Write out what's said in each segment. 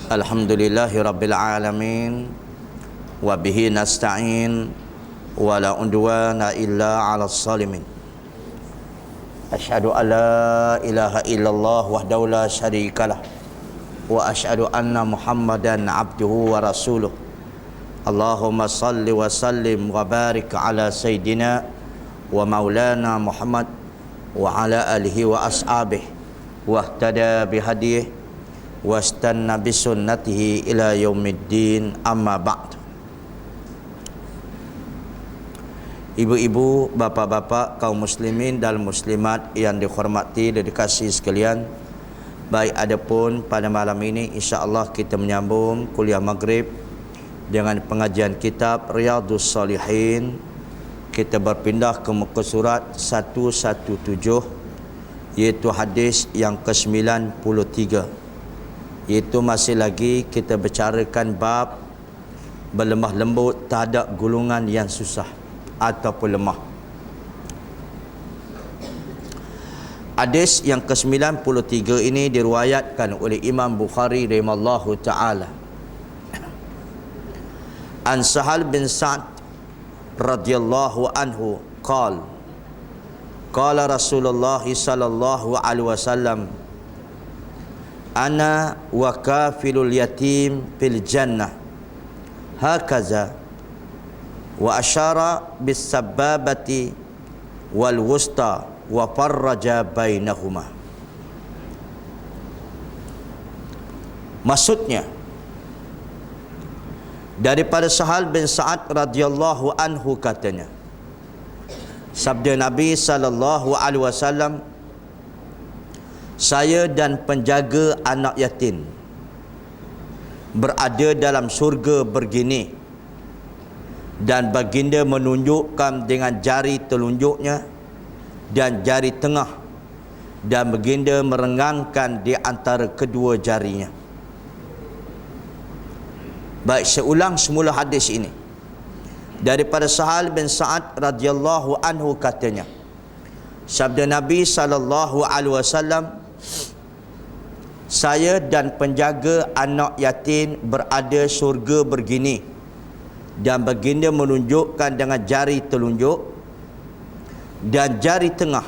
Alhamdulillahi Rabbil Alamin. Wabihi nasta'in. Wala undwana illa ala salimin. Ashhadu an la ilaha illallah wahdahu la syarikalah. Wa ashhadu anna Muhammadan abduhu wa rasuluh. Allahumma salli wa sallim wa barik ala Sayyidina wa maulana Muhammad wa ala alihi wa ashabihi wa ihtada bihadiyih wastanna bisunnatihi ila yaumiddin, amma ba'd. Ibu-ibu, bapa-bapa, kaum muslimin dan muslimat yang dihormati dan dikasihi sekalian, baik adapun pada malam ini insya-Allah kita menyambung kuliah maghrib dengan pengajian kitab Riyadhus Shalihin. Kita berpindah ke muka surat 117, iaitu hadis yang ke-93. Iaitu masih lagi kita bicarakan bab berlemah lembut terhadap golongan yang susah ataupun lemah. Hadis yang ke-93 ini diriwayatkan oleh Imam Bukhari rahimallahu taala. An Sahal bin Sa'd radhiyallahu anhu qala Rasulullah sallallahu alaihi wasallam, ana wa kafilul yatim fil jannah hakaza, wa asyara bis sababati wal wusta wa farraja bainahuma. Maksudnya daripada Sahal bin Sa'ad radhiyallahu anhu katanya, sabda Nabi sallallahu alaihi wasallam, saya dan penjaga anak yatim berada dalam syurga begini, dan baginda menunjukkan dengan jari telunjuknya dan jari tengah, dan baginda merenggangkan di antara kedua jarinya. Baik, seulang semula hadis ini. Daripada Sahal bin Sa'ad radhiyallahu anhu katanya, sabda Nabi sallallahu alaihi wasallam, saya dan penjaga anak yatim berada syurga begini, dan baginda menunjukkan dengan jari telunjuk dan jari tengah,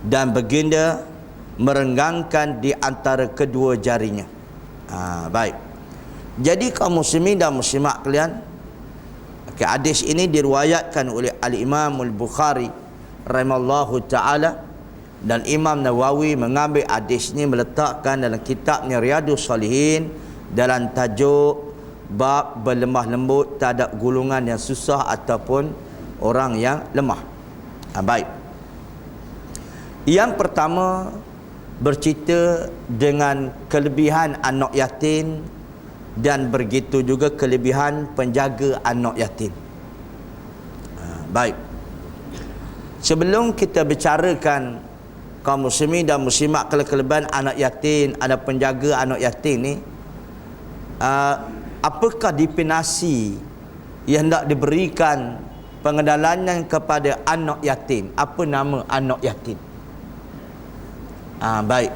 dan baginda merenggangkan di antara kedua jarinya. Baik. Jadi kaum muslimin dan muslimat kalian, hadis ini diriwayatkan oleh Al-Imam Al-Bukhari rahimallahu taala, dan Imam Nawawi mengambil hadis ini meletakkan dalam kitabnya Riyadhus Shalihin dalam tajuk bab berlemah lembut terhadap golongan yang susah ataupun orang yang lemah. Baik. Yang pertama bercerita dengan kelebihan anak yatim dan begitu juga kelebihan penjaga anak yatim. Baik. Sebelum kita bicarakan kaum muslimin dan muslimat kelebihan anak yatim, ada penjaga anak yatim ni, apakah definisi yang hendak diberikan pengenalan kepada anak yatim? Apa nama anak yatim? Baik.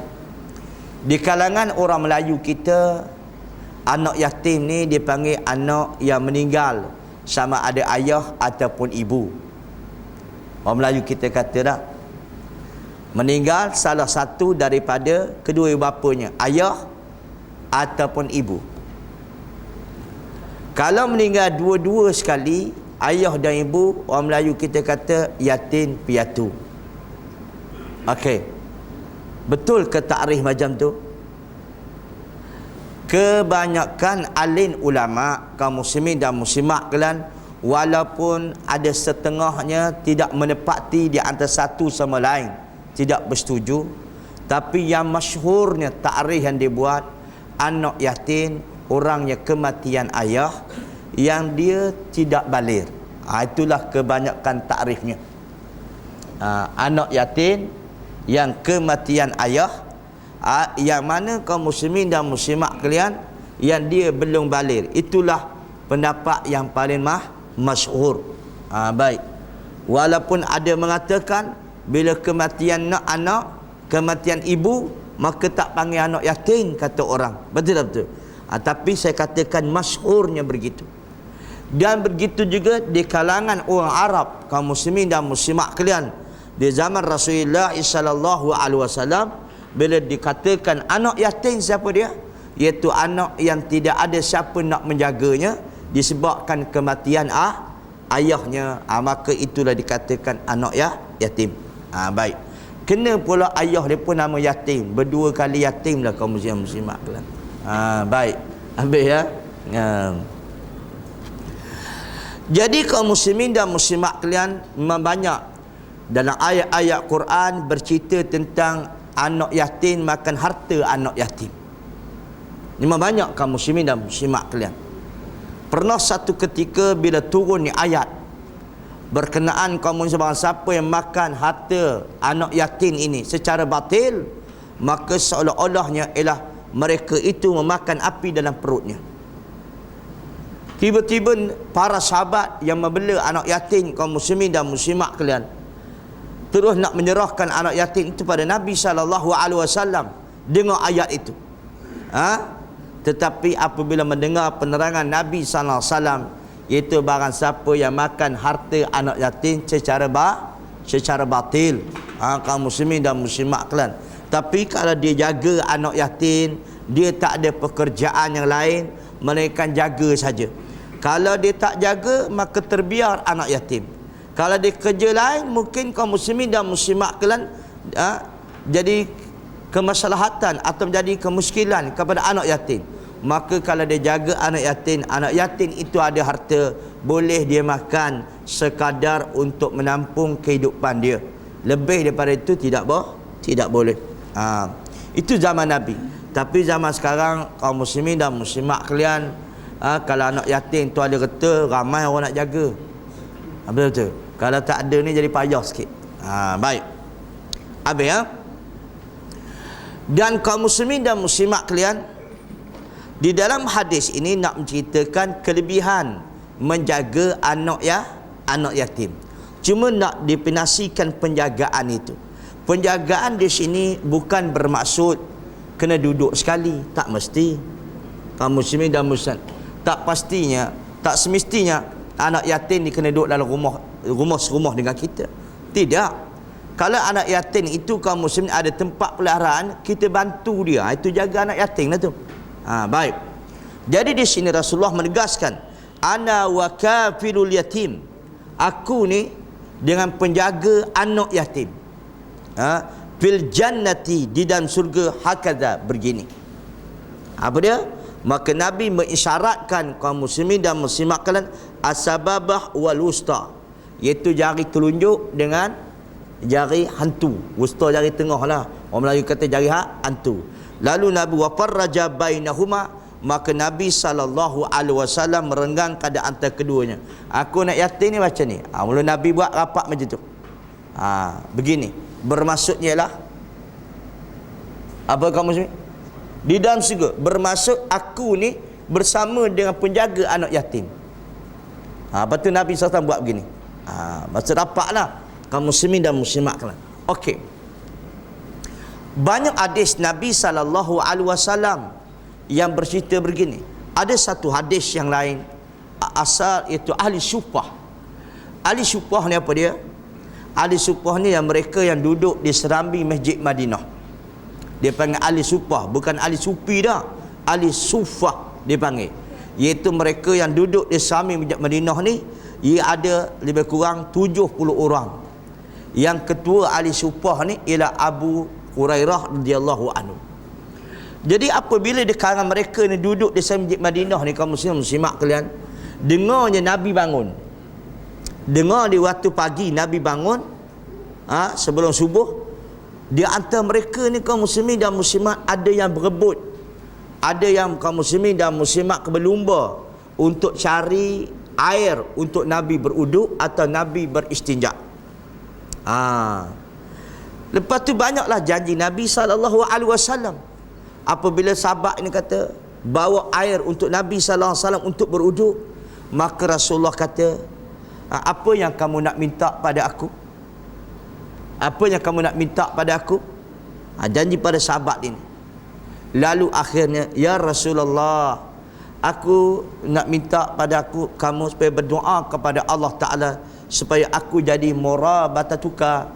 Di kalangan orang Melayu kita, anak yatim ni dipanggil anak yang meninggal sama ada ayah ataupun ibu. Orang Melayu kita kata dah, meninggal salah satu daripada kedua bapanya, ayah ataupun ibu. Kalau meninggal dua-dua sekali, ayah dan ibu, orang Melayu kita kata yatim piatu. Okey. Betul ke takrif macam tu? Kebanyakan alim ulama kaum muslimin dan muslimat kalian, walaupun ada setengahnya tidak menepati di antara satu sama lain, tidak bersetuju, tapi yang masyhurnya takrif yang dibuat, anak yatim orang yang kematian ayah yang dia tidak baligh. Itulah kebanyakan takrifnya. Anak yatim yang kematian ayah, yang mana kaum muslimin dan muslimat kalian yang dia belum baligh. Itulah pendapat yang paling masyhur. Baik. Walaupun ada mengatakan bila kematian anak, kematian ibu, maka tak panggil anak yatim, kata orang. Betul tak betul? Tapi saya katakan masyhurnya begitu. Dan begitu juga di kalangan orang Arab, kaum muslimin dan muslimat kalian, di zaman Rasulullah sallallahu alaihi wasallam, bila dikatakan anak yatim, siapa dia? Iaitu anak yang tidak ada siapa nak menjaganya disebabkan kematian ayahnya. Maka itulah dikatakan anak yatim. Baik. Kena pula ayah dia pun nama yatim. Berdua kali yatim lah kaum muslimin muslimat kalian. Baik. Habis ya. Jadi kaum muslimin dan muslimat kalian, memang banyak dalam ayat-ayat Quran bercerita tentang anak yatim makan harta anak yatim. Memang banyak kaum muslimin dan muslimat kalian. Pernah satu ketika bila turun ni ayat berkenaan kaum muslimin, siapa yang makan harta anak yatim ini secara batil, maka seolah-olahnya ialah mereka itu memakan api dalam perutnya. Tiba-tiba para sahabat yang membela anak yatim kaum muslimin dan muslimat kalian terus nak menyerahkan anak yatim itu pada Nabi SAW dengar ayat itu. Tetapi apabila mendengar penerangan Nabi SAW, iaitu barang siapa yang makan harta anak yatim secara batil, kaum muslimin dan muslimat kalian. Tapi kalau dia jaga anak yatim, dia tak ada pekerjaan yang lain melainkan jaga saja. Kalau dia tak jaga, maka terbiar anak yatim. Kalau dia kerja lain, mungkin kaum muslimin dan muslimat kalian jadi kemaslahatan atau menjadi kemuskilan kepada anak yatim. Maka kalau dia jaga anak yatim itu ada harta, boleh dia makan sekadar untuk menampung kehidupan dia. Lebih daripada itu tidak boleh. Itu zaman Nabi. Tapi zaman sekarang kaum muslimin dan muslimat kalian, kalau anak yatim tu ada kata, ramai orang nak jaga. Betul-betul. Kalau tak ada ni jadi payah sikit. Baik. Habis ya. Dan kaum muslimin dan muslimat kalian, di dalam hadis ini nak menceritakan kelebihan menjaga anak yatim. Cuma nak definisikan penjagaan itu. Penjagaan di sini bukan bermaksud kena duduk sekali, tak mesti. Kaum muslimin dan muslimat, tak pastinya, tak semestinya anak yatim ni kena duduk dalam rumah dengan kita. Tidak. Kalau anak yatim itu kaum muslimin ada tempat peliharaan, kita bantu dia. Itu jaga anak yatim lah tu. Baik. Jadi di sini Rasulullah menegaskan, ana wa kafilul yatim. Aku ni dengan penjaga anak yatim. Fil jannati, di dalam surga, hakadha, begini. Apa dia? Maka Nabi mengisyaratkan kaum muslimin dan muslimat kalian as-sababah wal wusta, iaitu jari telunjuk dengan jari hantu. Wusta jari tengah lah, orang Melayu kata jari hantu. Lalu Nabi wa farraja bainahuma, maka Nabi SAW merenggang keadaan antara keduanya. Aku nak yatim ni macam ni. Mula Nabi buat rapat macam tu. Begini. Bermaksudnya lah apa kamu muslim? Di dalam surga. Bermaksud aku ni bersama dengan penjaga anak yatim. Lepas tu Nabi SAW buat begini. Maksud rapat lah kaum muslimin dan muslimat kalian. Okey. Banyak hadis Nabi SAW yang bercerita begini. Ada satu hadis yang lain, asal itu ahli syufah. Ahli syufah ni apa dia? Ahli syufah ni yang mereka yang duduk di serambi Masjid Madinah. Dia panggil ahli syufah, bukan ahli sufi dah. Ahli syufah dia panggil. Iaitu mereka yang duduk di serambi Masjid Madinah ni, ia ada lebih kurang 70 orang. Yang ketua ahli syufah ni ialah Abu Hurairah radhiyallahu anhu. Jadi apabila di kalangan mereka ni duduk di Masjid Madinah ni, kaum muslim muslimat kalian, dengarnya Nabi bangun. Dengar di waktu pagi Nabi bangun, sebelum subuh. Di antara mereka ni kaum muslimin dan muslimat ada yang berebut. Ada yang kaum muslimin dan muslimat berlumba untuk cari air untuk Nabi beruduk atau Nabi beristinja. Lepas tu banyaklah janji Nabi SAW. Apabila sahabat ini kata bawa air untuk Nabi SAW untuk beruduk, maka Rasulullah kata, apa yang kamu nak minta pada aku? Apa yang kamu nak minta pada aku? Janji pada sahabat ini. Lalu akhirnya, ya Rasulullah, aku nak minta pada kamu supaya berdoa kepada Allah Ta'ala supaya aku jadi murabatuka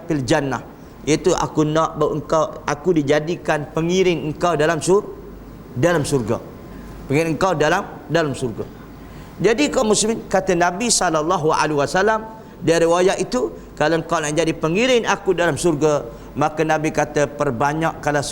fil jannah, iaitu aku nak aku dijadikan pengiring engkau dalam surga. Pengiring engkau dalam surga. Jadi kaum muslimin, kata Nabi SAW dari riwayat itu, kalau engkau nak jadi pengiring aku dalam surga, maka Nabi kata perbanyakkanlah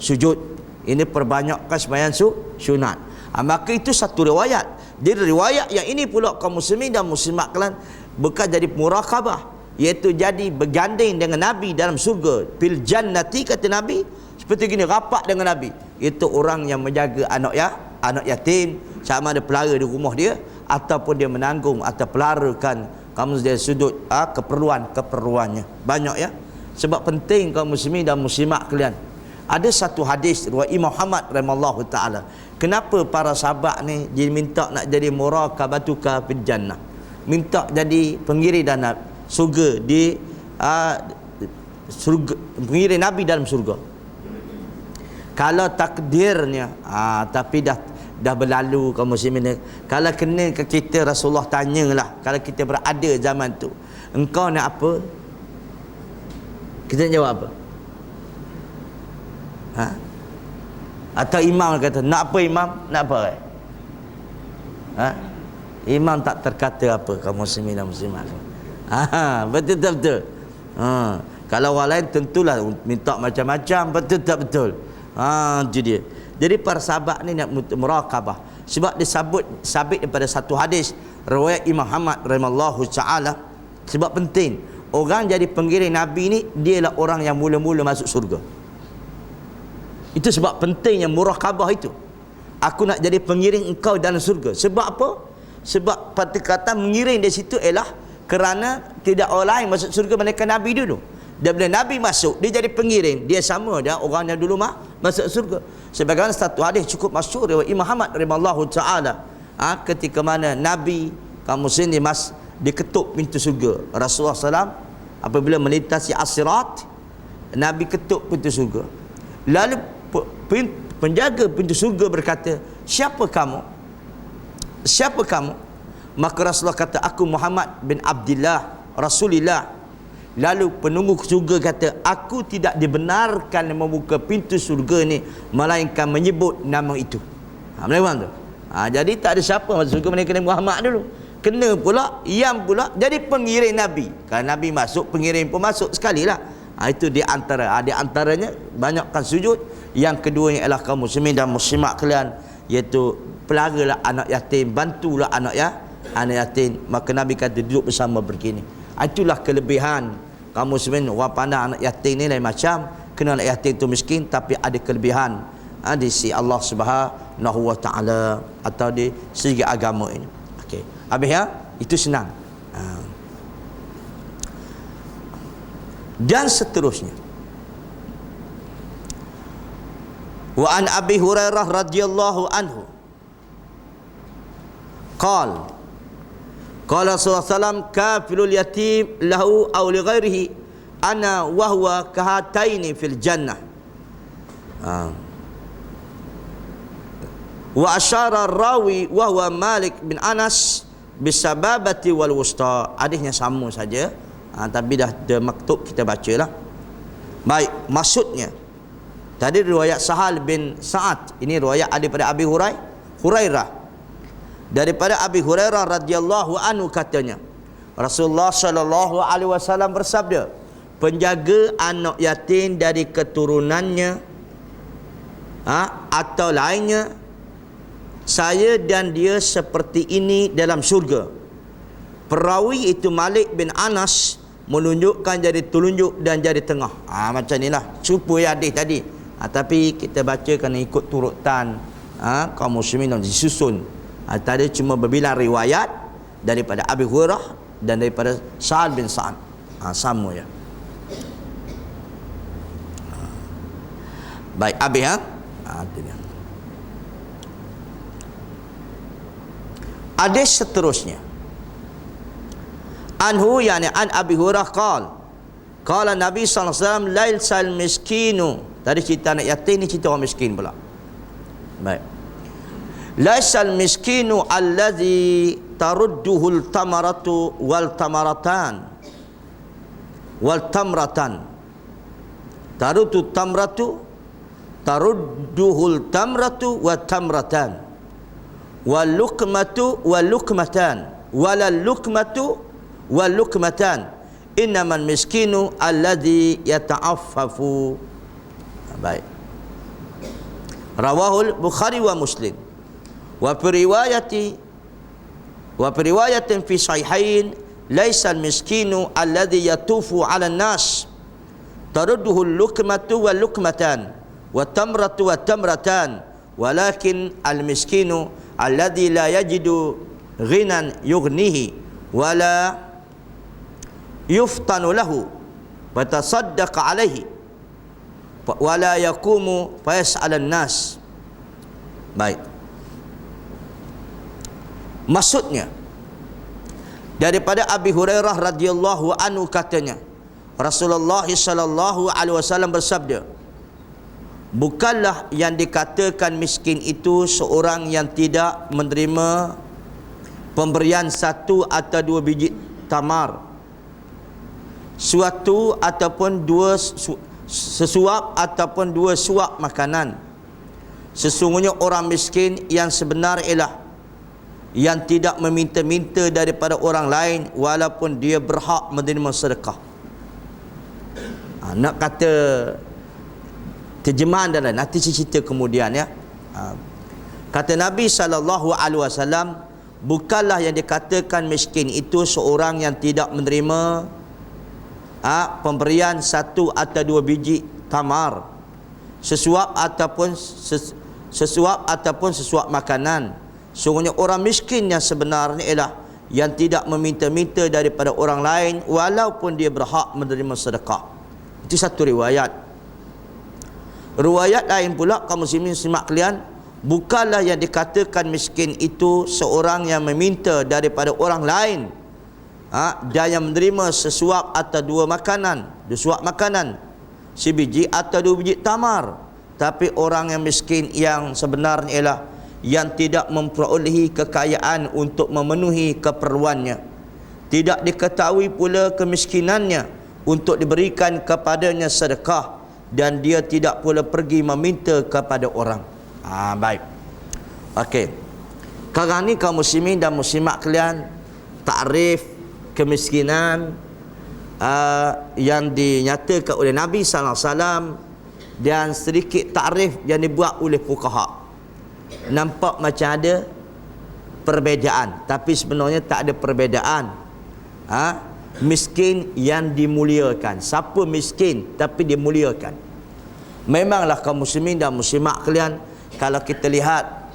sujud. Ini perbanyakkan sembahyang sunat. Maka itu satu riwayat. Jadi riwayat yang ini pula kaum muslimin dan muslimat kalian bukan jadi muraqabah, iaitu jadi berganding dengan Nabi dalam surga. Fil jannati, kata Nabi, seperti gini, rapat dengan Nabi. Itu orang yang menjaga anak yatim, sama ada pelara di rumah dia, ataupun dia menanggung atau pelarakan kamu dia sudut keperluannya. Banyak ya. Sebab penting kaum muslimin dan muslimat kalian. Ada satu hadis riwayat Imam Ahmad rahimahullahu taala. Kenapa para sahabat ni diminta nak jadi muraqabatuka fil jannah? Minta jadi pengiring dan surga di surga, pengiring Nabi dalam surga. Kalau takdirnya tapi dah berlalu kaum muslimin. Kalau kena ke kita, Rasulullah tanyalah, kalau kita berada zaman tu, engkau nak apa? Kita jawab apa? Atau imam kata, nak apa imam? Nak apa? Imam tak terkata apa kaum muslimin dan muslimat. Betul. Kalau orang lain tentulah minta macam-macam, betul tak betul. Itu dia. Jadi para sahabat ni nak muraqabah. Sebab disebut sabit daripada satu hadis riwayat Imam Ahmad rahimallahu taala. Sebab penting, orang jadi pengiring Nabi ni, dia lah orang yang mula-mula masuk surga. Itu sebab pentingnya muraqabah itu. Aku nak jadi pengiring engkau dalam surga. Sebab apa? Sebab kata mengiring di situ ialah kerana tidak orang lain masuk surga melainkan Nabi dulu. Dan bila Nabi masuk, dia jadi pengiring. Dia sama dengan orang yang dulu masuk surga. Sebagaimana satu hadis cukup masyhur riwayat Imam Ahmad radhiyallahu taala, ketika mana Nabi kaum muslimin diketuk pintu surga. Rasulullah SAW apabila melintasi as-sirat, Nabi ketuk pintu surga. Lalu penjaga pintu surga berkata, siapa kamu? Maka Rasulullah kata, aku Muhammad bin Abdullah, Rasulullah. Lalu penunggu surga kata, aku tidak dibenarkan membuka pintu surga ni melainkan menyebut nama itu. Boleh tu? Jadi tak ada siapa masuk surga melainkan Muhammad dulu. Kena pula, yang pula jadi pengiring Nabi. Kalau Nabi masuk, pengiring pun masuk sekali lah. Itu di antaranya banyakkan sujud. Yang keduanya ialah kaum muslimin dan muslimat kalian, iaitu pelaralah anak yatim, bantulah anak yatim. Maka Nabi kata duduk bersama begini. Itulah kelebihan kaum muslimin. Orang pandang anak yatim ni lain macam, kena anak yatim tu miskin, tapi ada kelebihan di sisi Allah Subhanahu wa taala atau di segi agama ini. Okey. Habis ya, itu senang. Dan seterusnya. Wa an Abi Hurairah radhiyallahu anhu qala Rasulullah SAW, kafilul yatim lahu aw li ghairihi ana wa huwa kahataini fil jannah. Wa asyara rawi wa huwa Malik bin Anas bisababati wal wusta. Hadisnya sama saja, tapi dah maktub, kita bacalah. Baik, maksudnya tadi riwayat Sahal bin Sa'ad, ini riwayat daripada Abi Hurairah. Daripada Abi Hurairah radhiyallahu anhu katanya, Rasulullah sallallahu alaihi wasallam bersabda, penjaga anak yatim dari keturunannya atau lainnya, saya dan dia seperti ini dalam syurga. Perawi itu Malik bin Anas menunjukkan jari telunjuk dan jari tengah. Macam inilah cupu ya hadis tadi. Tapi kita baca kena ikut turutan kaum muslimin dan disusun. Tadi cuma berbilang riwayat daripada Abi Hurairah dan daripada Sa'ad bin Sa'ad. Sama ya. Baik, habis hadis seterusnya. Anhu, yani an Abi Hurairah qala, Qala Nabi sallallahu alaihi wasallam laisal miskinu. Tadi cerita anak yatim, ni cerita orang miskin pula. Baik. Laisal miskinu allazi tarudduhul tamaratu wal tamaratan. Wal tamratan. Tarutu tamratu tarudduhul tamratu wa tamratan. Wal lukmatu wal lukmatan. Wal lukmatu wal lukmatan. Innamal miskinu alladhi yata'affafu. Baik. Rawahul Bukhari wa Muslim. Wa fi riwayatin fi sahihain laisa al-miskinu alladhi yatufu 'ala an-nas tarudduhu al-lukmatu wal lukmatan wa tamratu wa tamratan walakin al-miskinu alladhi la yajidu ghinan yughnihi wala yuftanu lahu fatasaddaq alaihi wala yaqumu fayas'al an-nas. Baik. Maksudnya daripada Abi Hurairah radhiyallahu anhu katanya Rasulullah sallallahu alaihi wasallam bersabda, bukanlah yang dikatakan miskin itu seorang yang tidak menerima pemberian 1 atau 2 biji tamar, suatu ataupun 2 sesuap ataupun 2 suap makanan. Sesungguhnya orang miskin yang sebenar ialah yang tidak meminta-minta daripada orang lain walaupun dia berhak menerima sedekah. Nak kata terjemahan dan lain, nanti saya cerita kemudian ya. Kata Nabi SAW, bukanlah yang dikatakan miskin itu seorang yang tidak menerima pemberian 1 atau 2 biji tamar, sesuap ataupun sesuap makanan. Sungguhnya orang miskin yang sebenarnya ialah yang tidak meminta-minta daripada orang lain walaupun dia berhak menerima sedekah. Itu satu riwayat. Riwayat lain pula, kaum muslimin simak kalian, bukanlah yang dikatakan miskin itu seorang yang meminta daripada orang lain dan yang menerima sesuap atau 2 makanan, 2 suap makanan, sebiji atau 2 biji tamar. Tapi orang yang miskin yang sebenarnya ialah yang tidak memperolehi kekayaan untuk memenuhi keperluannya, tidak diketahui pula kemiskinannya untuk diberikan kepadanya sedekah, dan dia tidak pula pergi meminta kepada orang. Baik. Okey. Sekarang ni kaum muslimin dan muslimat kalian, takrif kemiskinan yang dinyatakan oleh Nabi sallallahu alaihi wasallam dan sedikit takrif yang dibuat oleh fuqaha. Nampak macam ada perbezaan, tapi sebenarnya tak ada perbezaan. Miskin yang dimuliakan. Siapa miskin tapi dimuliakan? Memanglah kaum muslimin dan muslimat kalian, kalau kita lihat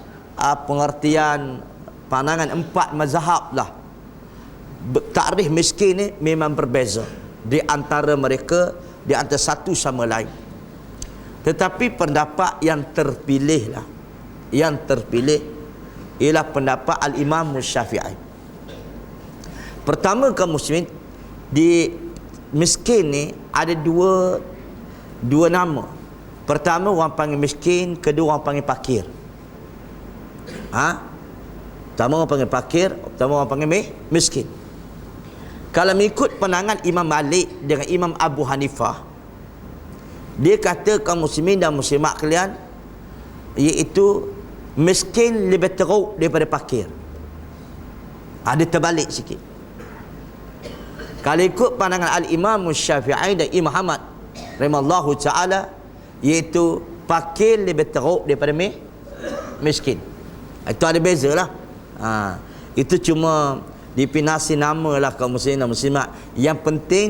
pengertian pandangan 4 mazhab lah, takrif miskin ni memang berbeza di antara mereka, di antara satu sama lain. Tetapi pendapat yang terpilih lah, yang terpilih ialah pendapat Al-Imam Syafi'i. Pertama kaum muslimin, di miskin ni ada dua nama. Pertama orang panggil miskin, kedua orang panggil fakir. Pertama orang panggil fakir, pertama orang panggil miskin. Kalau mengikut pandangan Imam Malik dengan Imam Abu Hanifah, dia kata kaum muslimin dan muslimat kalian, iaitu miskin lebih teruk daripada fakir. Ada terbalik sikit. Kalau ikut pandangan Al-Imam Syafi'i dan Imam Ahmad rahimallahu ta'ala, iaitu fakir lebih teruk daripada miskin. Itu ada beza lah. Itu cuma dipinasi nama lah kaum muslimin dan muslimat. Yang penting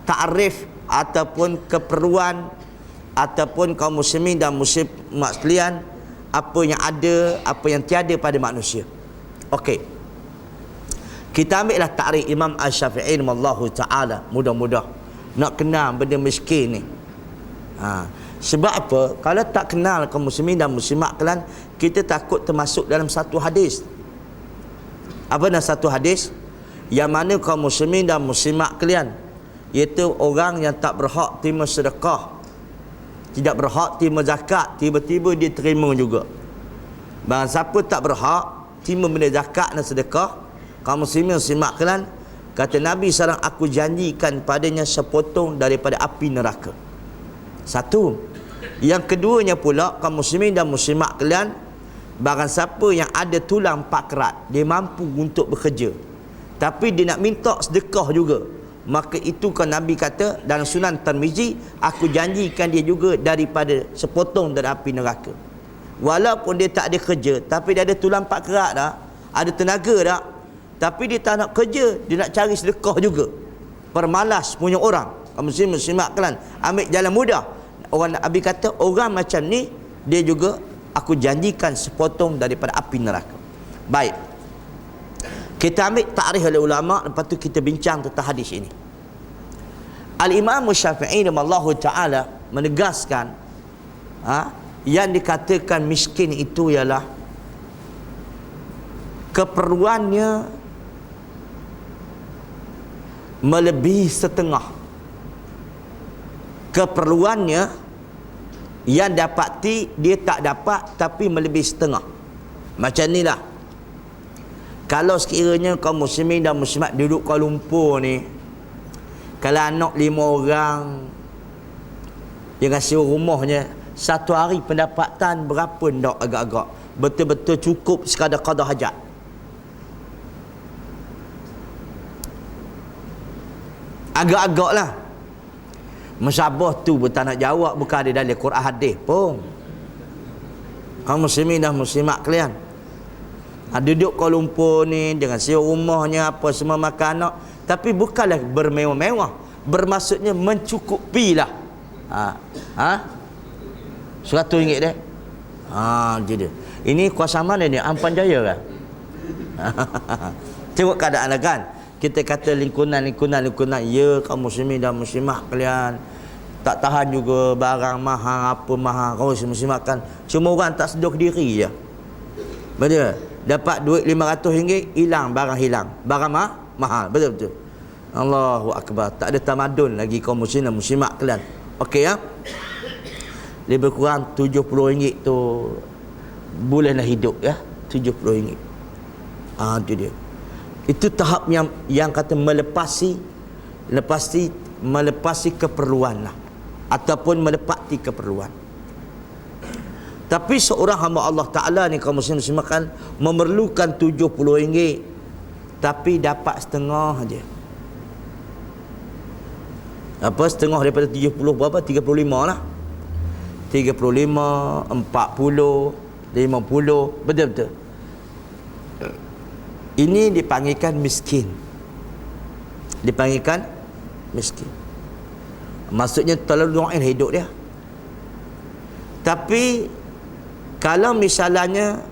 ta'rif ataupun keperluan ataupun kaum muslimin dan muslimat sekalian, apa yang ada, apa yang tiada pada manusia. Okey. Kita ambillah takrif Imam Asy-Syafi'i radhiyallahu taala, mudah-mudah nak kenal benda miskin ni. Sebab apa? Kalau tak kenal kaum muslimin dan muslimat kalian, kita takut termasuk dalam satu hadis. Apa dalam satu hadis yang mana kaum muslimin dan muslimat kalian iaitu orang yang tak berhak terima sedekah, tidak berhak terima zakat, tiba-tiba dia terima juga. Barang siapa tak berhak terima benda zakat dan sedekah, kaum muslimin simak kalian, kata Nabi SAW, aku janjikan padanya sepotong daripada api neraka. Satu. Yang keduanya pula, kaum muslimin dan muslimat kalian, barang siapa yang ada tulang 4 kerat, dia mampu untuk bekerja, tapi dia nak minta sedekah juga, maka itu kan Nabi kata dalam Sunan Tirmizi, aku janjikan dia juga daripada sepotong dari api neraka. Walaupun dia tak ada kerja, tapi dia ada tulang 4 kerat dah, ada tenaga dah, tapi dia tak nak kerja, dia nak cari sedekah juga. Permalas punya orang. Kamu muslimat kalian, ambil jalan mudah. Orang Nabi kata orang macam ni, dia juga aku janjikan sepotong daripada api neraka. Baik, kita ambil takrif oleh ulama, lepas tu kita bincang tentang hadis ini. Al-Imam Syafi'i radhiyallahu ta'ala menegaskan, yang dikatakan miskin itu ialah keperluannya melebihi setengah keperluannya, yang dapati dia tak dapat tapi melebihi setengah. Macam ni lah, kalau sekiranya kaum muslimin dan muslimat duduk Kuala Lumpur ni, kalau anak 5 orang, dia kasi rumahnya, satu hari pendapatan berapa ndak agak-agak betul-betul cukup sekadar qada hajat. Agak-agak lah. Musabah tu pun tak nak jawab, bukan ada dalam Quran hadis pun. Kaum muslimin dan muslimat kalian, duduk Kuala Lumpur ni dengan sewa rumahnya apa semua, makan anak, tapi bukanlah bermewah-mewah, bermaksudnya mencukupi lah. RM100 deh. Jadi ini kuasa mana ni? Ampan Jaya kan? Tengok keadaan kan. Kita kata lingkungan, ya kaum muslimin dan muslimah kalian, tak tahan juga barang mahal, apa mahal, kaum muslimat kan. Cuma orang tak sedar diri je. Betul? Dapat duit RM500, hilang, barang hilang. Barang mahal, betul-betul. Allahu Akbar. Tak ada tamadun lagi kaum muslimin dan muslimat kalian. Okey ya? Lebih kurang RM70 tu boleh nak hidup ya. RM70. Itu dia. Itu tahap yang kata melepasi keperluan lah, ataupun melepati keperluan. Tapi seorang hamba Allah Ta'ala ni kaum muslim kan memerlukan RM70, tapi dapat setengah aja. Apa setengah daripada 70 berapa? 35 lah. 35, 40, 50, betul-betul. Ini dipanggilkan miskin. Dipanggilkan miskin. Maksudnya terlalu doain hidup dia. Tapi kalau misalnya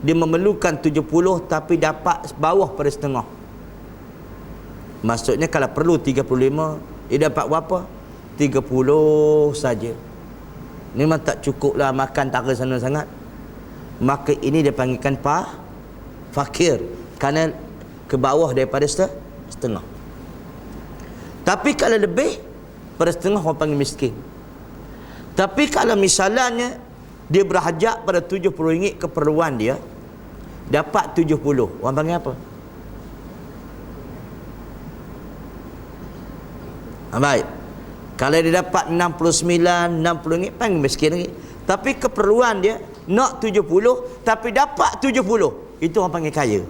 dia memerlukan 70 tapi dapat bawah pada setengah, maksudnya kalau perlu 35, dia dapat berapa? 30 saja. Memang tak cukup lah makan tak ke sana sangat. Maka ini dipanggilkan fakir, kerana ke bawah daripada setengah. Tapi kalau lebih pada setengah, orang panggil miskin. Tapi kalau misalnya dia berhajat pada RM70 keperluan dia, dapat 70, orang panggil apa? Baik. Kalau dia dapat 69, RM60, panggil miskin lagi. Tapi keperluan dia nak 70, tapi dapat 70, itu orang panggil kaya.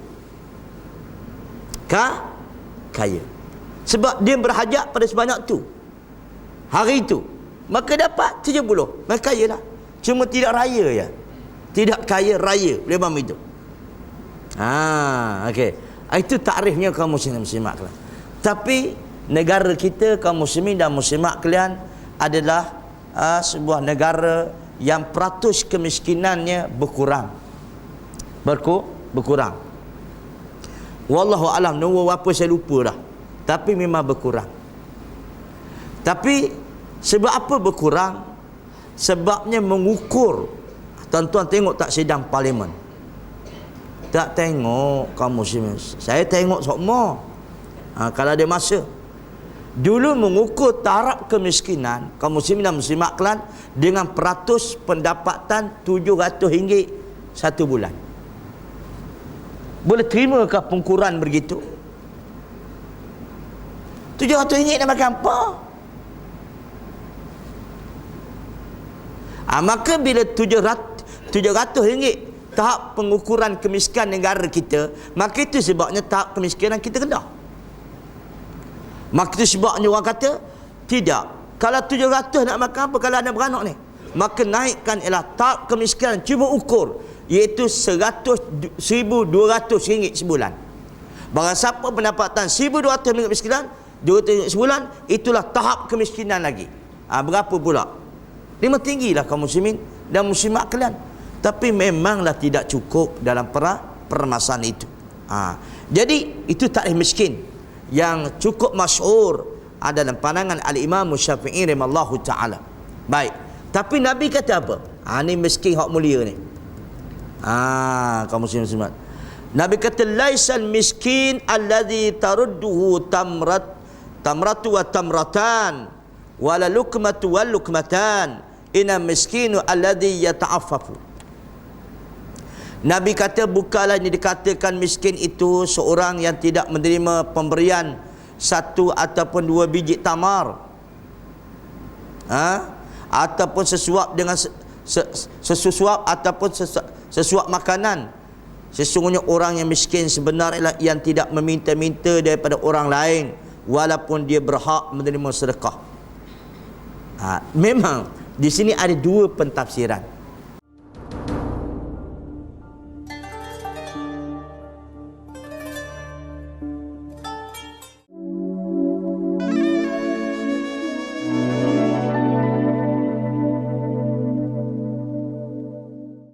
Kaya. Sebab dia berhajat pada sebanyak tu hari itu, maka dapat 70, maka kaya lah. Cuma tidak raya ya. Tidak kaya raya, boleh faham itu? Okey. Itu takrifnya kaum muslimin muslimat kalian. Tapi negara kita kaum muslimin dan muslimat kalian adalah sebuah negara yang peratus kemiskinannya berkurang. Berkurang. Wallahu alam, nombor apa saya lupa dah. Tapi memang berkurang. Tapi sebab apa berkurang? Sebabnya mengukur. Tuan-tuan tengok tak sidang parlimen? Tak tengok kaum muslimin. Saya tengok semua. Kalau ada masa. Dulu mengukur taraf kemiskinan kaum muslimin dan muslimat Kelang dengan peratus pendapatan RM700 satu bulan. Boleh terimakah pengukuran begitu? RM700 nak makan apa? Maka bila RM700 tahap pengukuran kemiskinan negara kita, maka itu sebabnya tahap kemiskinan kita rendah. Maka itu sebabnya orang kata tidak, kalau 700 nak makan apa kalau ada beranak ni, maka naikkan ialah tahap kemiskinan cuba ukur, iaitu RM1,200 sebulan. Barang siapa pendapatan RM1,200 kemiskinan, RM200 sebulan, itulah tahap kemiskinan lagi. Berapa pula? Lima tinggilah kaum muslimin dan muslimat kalian. Tapi memanglah tidak cukup dalam permasalahan itu. Jadi itu takrif miskin yang cukup masyhur dalam pandangan Al-Imam Syafi'i rahimallahu taala. Baik. Tapi Nabi kata apa? Ni miskin hak mulia ni. Kaum muslimin muslimat. Nabi kata laisal miskin alladhi tarudduhu tamratu wa tamratan wala lukmatu wal lukmatan. Inna miskinu alladhi yata'affafu. Nabi kata bukanlah yang dikatakan miskin itu seorang yang tidak menerima pemberian satu ataupun dua biji tamar, ataupun sesuap dengan sesuap ataupun sesuap makanan. Sesungguhnya orang yang miskin sebenarnya yang tidak meminta-minta daripada orang lain walaupun dia berhak menerima sedekah. Memang di sini ada dua pentafsiran.